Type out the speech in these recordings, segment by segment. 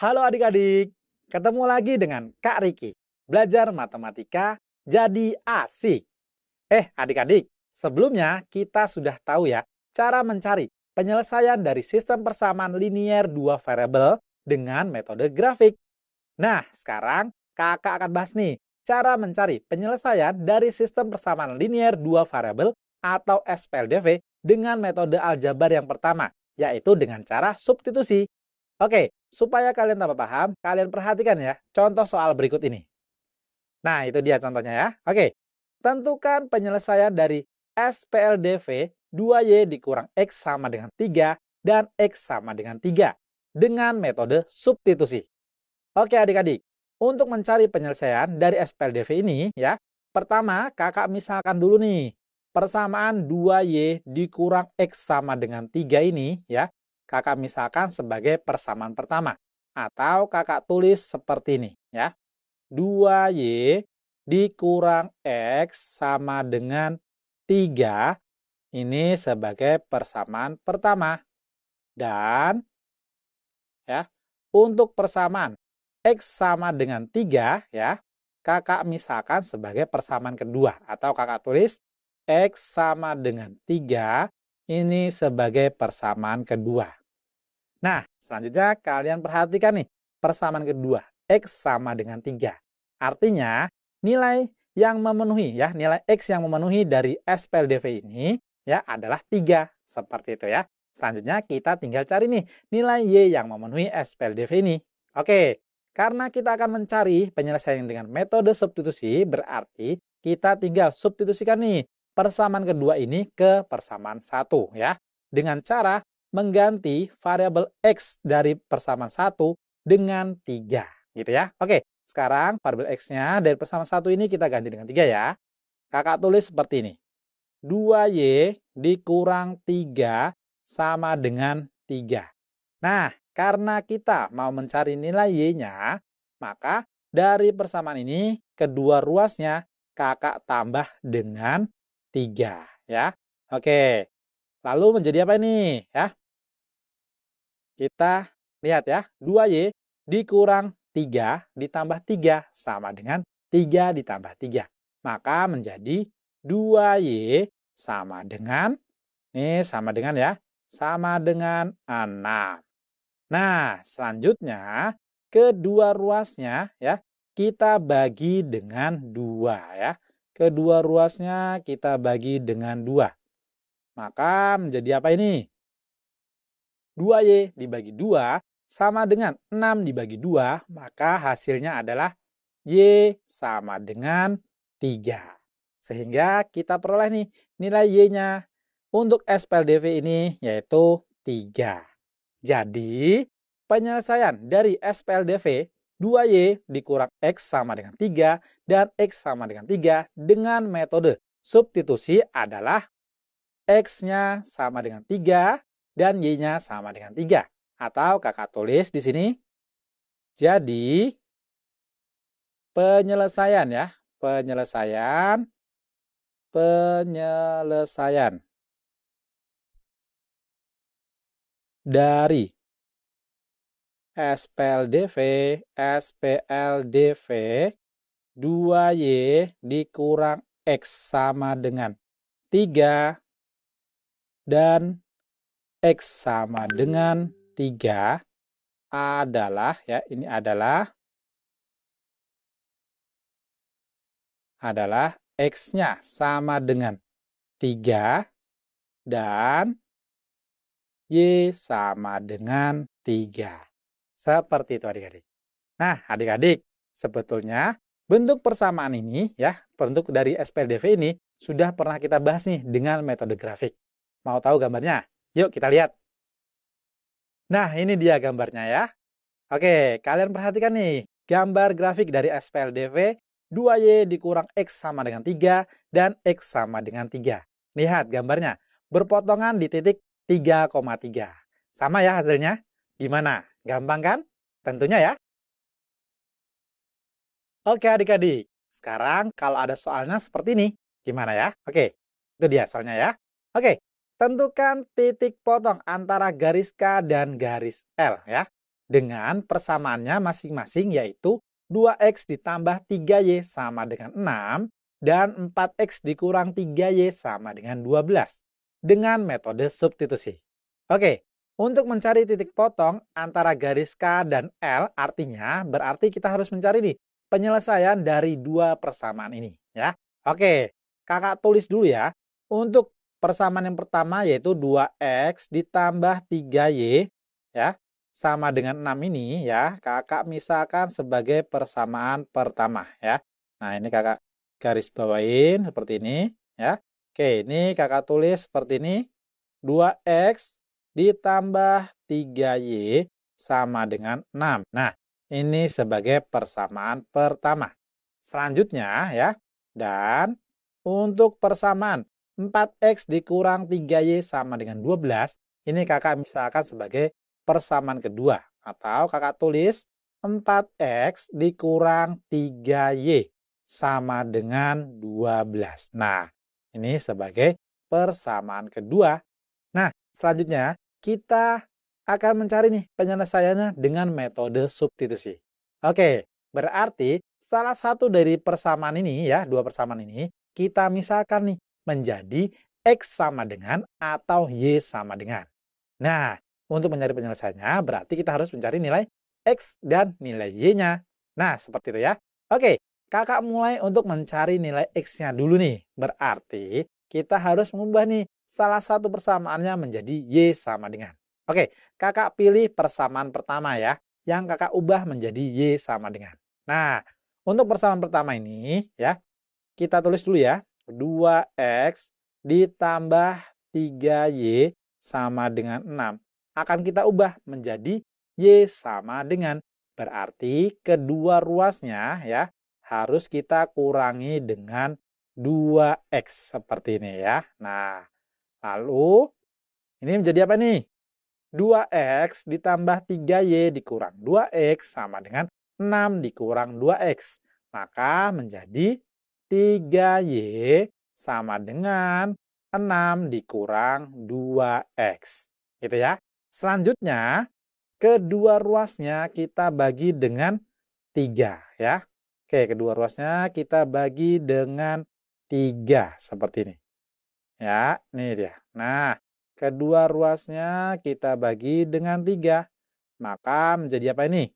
Halo adik-adik, ketemu lagi dengan Kak Riki. Belajar matematika jadi asik. Adik-adik, sebelumnya kita sudah tahu ya cara mencari penyelesaian dari sistem persamaan linier dua variabel dengan metode grafik. Nah, sekarang kakak akan bahas nih cara mencari penyelesaian dari sistem persamaan linier dua variabel atau SPLDV dengan metode aljabar yang pertama, yaitu dengan cara substitusi. Oke, supaya kalian tambah paham, kalian perhatikan ya contoh soal berikut ini. Nah, itu dia contohnya ya. Oke, tentukan penyelesaian dari SPLDV 2Y dikurang X sama dengan 3 dan X sama dengan 3 dengan metode substitusi. Oke adik-adik, untuk mencari penyelesaian dari SPLDV ini ya, pertama kakak misalkan dulu nih, persamaan 2Y dikurang X sama dengan 3 ini ya, kakak misalkan sebagai persamaan pertama. Atau kakak tulis seperti ini ya, 2Y dikurang X sama dengan 3 ini sebagai persamaan pertama. Dan ya, untuk persamaan X sama dengan 3 ya, kakak misalkan sebagai persamaan kedua atau kakak tulis X sama dengan 3 ini sebagai persamaan kedua. Nah, selanjutnya kalian perhatikan nih persamaan kedua X sama dengan 3. Artinya nilai yang memenuhi ya, nilai X yang memenuhi dari SPLDV ini ya adalah 3 seperti itu ya. Selanjutnya kita tinggal cari nih nilai Y yang memenuhi SPLDV ini. Oke, karena kita akan mencari penyelesaian dengan metode substitusi, berarti kita tinggal substitusikan nih persamaan kedua ini ke persamaan 1 ya. Dengan cara mengganti variabel X dari persamaan 1 dengan 3 gitu ya. Oke, sekarang variabel X-nya dari persamaan 1 ini kita ganti dengan 3 ya. Kakak tulis seperti ini. 2Y dikurang 3 sama dengan 3. Nah, karena kita mau mencari nilai Y-nya, maka dari persamaan ini kedua ruasnya kakak tambah dengan 3 ya. Oke. Lalu menjadi apa ini ya? Kita lihat ya, 2Y dikurang 3 ditambah 3 sama dengan 3 ditambah 3. Maka menjadi 2Y sama dengan, ini sama dengan ya, sama dengan 6. Nah, selanjutnya kedua ruasnya ya kita bagi dengan 2 ya. Kedua ruasnya kita bagi dengan 2. Maka menjadi apa ini? 2Y dibagi 2 sama dengan 6 dibagi 2, maka hasilnya adalah Y sama dengan 3. Sehingga kita peroleh nih nilai Y-nya untuk SPLDV ini yaitu 3. Jadi, penyelesaian dari SPLDV 2Y dikurang X sama dengan 3 dan X sama dengan 3 dengan metode substitusi adalah X-nya sama dengan 3 dan Y-nya sama dengan 3. Atau kakak tulis di sini. Jadi, penyelesaian ya. Penyelesaian dari SPLDV 2Y dikurang X sama dengan 3 dan X sama dengan 3 adalah ya, ini adalah X-nya sama dengan 3 dan Y sama dengan 3. Seperti itu adik-adik. Nah, adik-adik, sebetulnya bentuk persamaan ini ya, bentuk dari SPLDV ini sudah pernah kita bahas nih dengan metode grafik. Mau tahu gambarnya? Yuk kita lihat. Nah, ini dia gambarnya ya. Oke, kalian perhatikan nih, gambar grafik dari SPLDV 2Y dikurang X sama dengan 3 dan X sama dengan 3. Lihat gambarnya, berpotongan di titik 3,3. Sama ya hasilnya? Gimana? Gampang kan? Tentunya ya. Oke adik-adik, sekarang kalau ada soalnya seperti ini, gimana ya? Oke, itu dia soalnya ya. Oke, tentukan titik potong antara garis K dan garis L ya. dengan persamaannya masing-masing yaitu 2x ditambah 3y sama dengan 6 dan 4x dikurang 3y sama dengan 12 dengan metode substitusi. Oke, untuk mencari titik potong antara garis K dan L artinya berarti kita harus mencari nih penyelesaian dari dua persamaan ini ya. Oke, kakak tulis dulu ya. Untuk persamaan yang pertama yaitu 2x ditambah 3y ya sama dengan 6 ini ya, kakak misalkan sebagai persamaan pertama ya. Nah, ini kakak garis bawain seperti ini ya. Oke, ini kakak tulis seperti ini. 2x ditambah 3y sama dengan 6. Nah, ini sebagai persamaan pertama. Selanjutnya ya, dan untuk persamaan 4x dikurang 3y sama dengan 12, ini kakak misalkan sebagai persamaan kedua. Atau kakak tulis 4x dikurang 3y sama dengan 12. Nah, ini sebagai persamaan kedua. Nah, selanjutnya kita akan mencari nih penyelesaiannya dengan metode substitusi. Oke, berarti salah satu dari persamaan ini ya, dua persamaan ini, kita misalkan nih menjadi x sama dengan atau y sama dengan. Nah, untuk mencari penyelesaiannya berarti kita harus mencari nilai x dan nilai y-nya. Nah, seperti itu ya. Oke, kakak mulai untuk mencari nilai x-nya dulu nih. Berarti kita harus mengubah nih salah satu persamaannya menjadi y sama dengan. Oke, kakak pilih persamaan pertama ya, yang kakak ubah menjadi y sama dengan. Nah, untuk persamaan pertama ini ya, kita tulis dulu ya. 2x ditambah 3y sama dengan 6. Akan kita ubah menjadi y sama dengan. Berarti kedua ruasnya ya harus kita kurangi dengan 2x seperti ini ya. Nah, lalu ini menjadi apa nih? 2x ditambah 3y dikurang 2x sama dengan 6 dikurang 2x. Maka menjadi 3y sama dengan 6 dikurang 2x. Gitu ya. Selanjutnya, kedua ruasnya kita bagi dengan 3 ya. Oke, kedua ruasnya kita bagi dengan 3 seperti ini. Ya, ini dia. Nah, kedua ruasnya kita bagi dengan 3. Maka menjadi apa ini?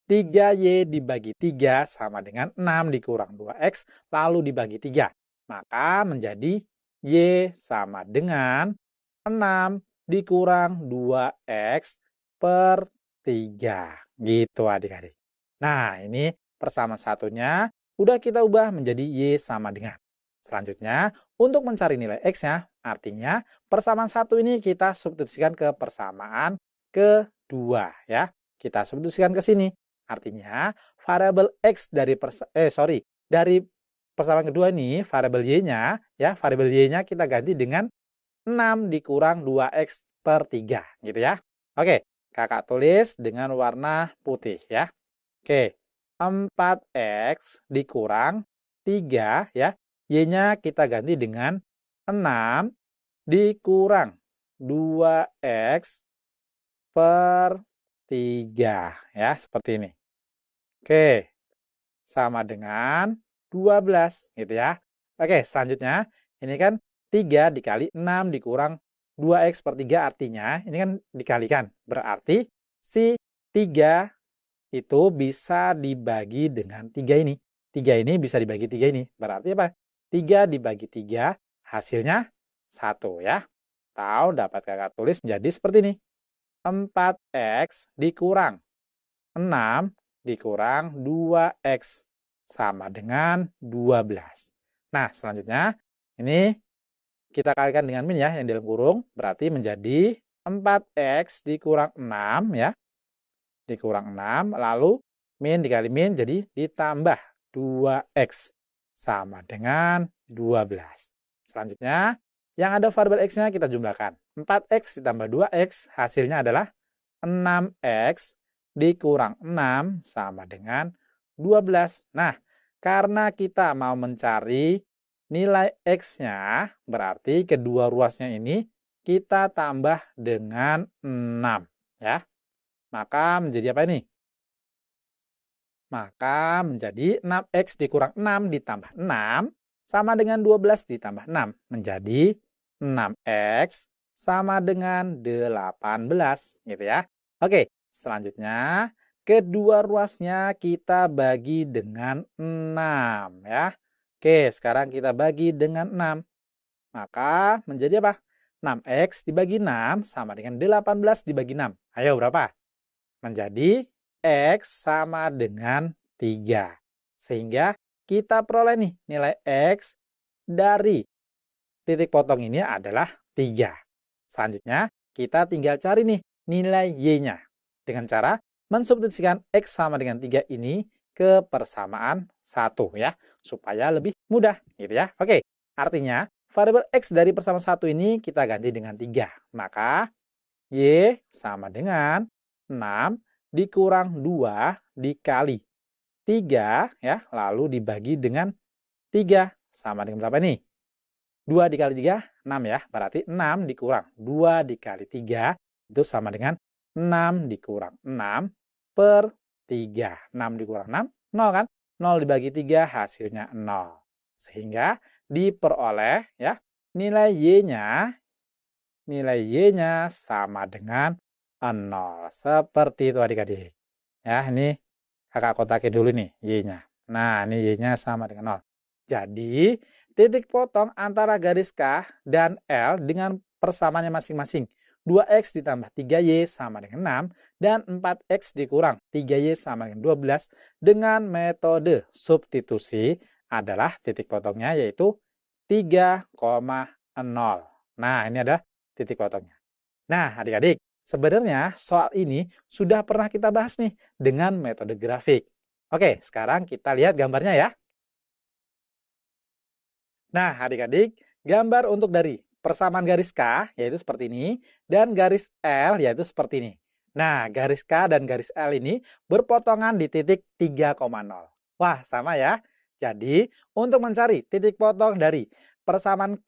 3y dibagi 3 sama dengan 6 dikurang 2x, lalu dibagi 3. Maka menjadi y sama dengan 6 dikurang 2x per 3. Gitu adik-adik. Nah, ini persamaan satunya udah kita ubah menjadi y sama dengan. Selanjutnya, untuk mencari nilai x-nya, artinya persamaan satu ini kita substitusikan ke persamaan kedua. Ya, kita substitusikan ke sini. Artinya, variabel x dari dari persamaan kedua ini, variabel y-nya, ya, variabel y-nya kita ganti dengan 6 dikurang 2x per 3, gitu ya. Oke, kakak tulis dengan warna putih, ya. Oke, 4x dikurang 3, ya. Y-nya kita ganti dengan 6 dikurang 2x per 3, ya, seperti ini. Oke, sama dengan 12, gitu ya. Oke, selanjutnya, ini kan 3 dikali 6 dikurang 2x per 3 artinya, ini kan dikalikan. Berarti, si 3 itu bisa dibagi dengan 3 ini. 3 ini bisa dibagi 3 ini. Berarti apa? 3 dibagi 3, hasilnya 1 ya. Atau dapat kakak tulis menjadi seperti ini. 4x dikurang 6 dikurang 2x sama dengan 12. Nah, selanjutnya ini kita kalikan dengan min ya, yang dalam kurung. Berarti menjadi 4x dikurang 6 ya. Dikurang 6, lalu min dikali min jadi ditambah 2x sama dengan 12. Selanjutnya, yang ada variabel x-nya kita jumlahkan. 4x ditambah 2x hasilnya adalah 6x dikurang 6 sama dengan 12. Nah, karena kita mau mencari nilai x-nya, berarti kedua ruasnya ini kita tambah dengan 6. ya. Maka menjadi apa ini? Maka menjadi 6x dikurang 6 ditambah 6 sama dengan 12 ditambah 6. Menjadi 6x sama dengan 18, gitu ya. Oke, selanjutnya kedua ruasnya kita bagi dengan 6, ya. Oke, sekarang kita bagi dengan 6. Maka menjadi apa? 6x dibagi 6 sama dengan 18 dibagi 6. Ayo, berapa? Menjadi X sama dengan 3. Sehingga kita peroleh nih nilai X dari titik potong ini adalah 3. Selanjutnya kita tinggal cari nih nilai Y-nya. Dengan cara mensubstitusikan X sama dengan 3 ini ke persamaan 1 ya. Supaya lebih mudah gitu ya. Oke, artinya variabel X dari persamaan 1 ini kita ganti dengan 3. Maka Y sama dengan 6 dikurang 2 dikali 3 ya, lalu dibagi dengan 3 sama dengan berapa nih? 2 dikali 3 6 ya. Berarti 6 dikurang 2 dikali 3 itu sama dengan 6 dikurang 6 per 3. 6 dikurang 6 0 kan? 0 dibagi 3 hasilnya 0. Sehingga diperoleh ya nilai Y-nya sama dengan 0. Seperti itu adik-adik. Ya, ini kakak kotakin dulu nih Y-nya. Nah, ini Y-nya sama dengan 0. Jadi, titik potong antara garis K dan L dengan persamaannya masing-masing. 2x ditambah 3y sama dengan 6 dan 4x dikurang 3y sama dengan 12 dengan metode substitusi adalah titik potongnya yaitu 3,0. Nah, ini adalah titik potongnya. Nah, adik-adik, sebenarnya soal ini sudah pernah kita bahas nih dengan metode grafik. Oke, sekarang kita lihat gambarnya ya. Nah, adik-adik, gambar untuk dari persamaan garis K, yaitu seperti ini, dan garis L, yaitu seperti ini. Nah, garis K dan garis L ini berpotongan di titik 3,0. Wah, sama ya. Jadi, untuk mencari titik potong dari persamaan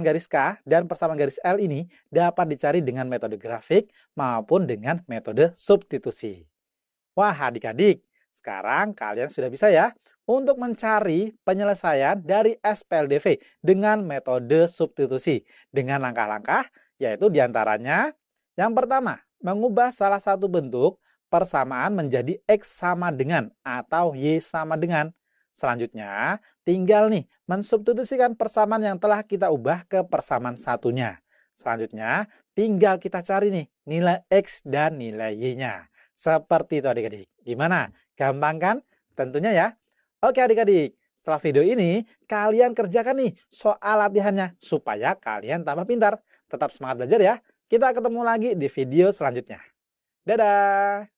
garis K dan persamaan garis L ini dapat dicari dengan metode grafik maupun dengan metode substitusi. Wah, adik-adik, sekarang kalian sudah bisa ya untuk mencari penyelesaian dari SPLDV dengan metode substitusi dengan langkah-langkah yaitu diantaranya yang pertama, mengubah salah satu bentuk persamaan menjadi X sama dengan atau Y sama dengan. Selanjutnya, tinggal nih mensubstitusikan persamaan yang telah kita ubah ke persamaan satunya. Selanjutnya, tinggal kita cari nih nilai X dan nilai Y-nya. Seperti itu adik-adik. Gimana? Gampang kan? Tentunya ya. Oke adik-adik, setelah video ini kalian kerjakan nih soal latihannya supaya kalian tambah pintar. Tetap semangat belajar ya. Kita ketemu lagi di video selanjutnya. Dadah!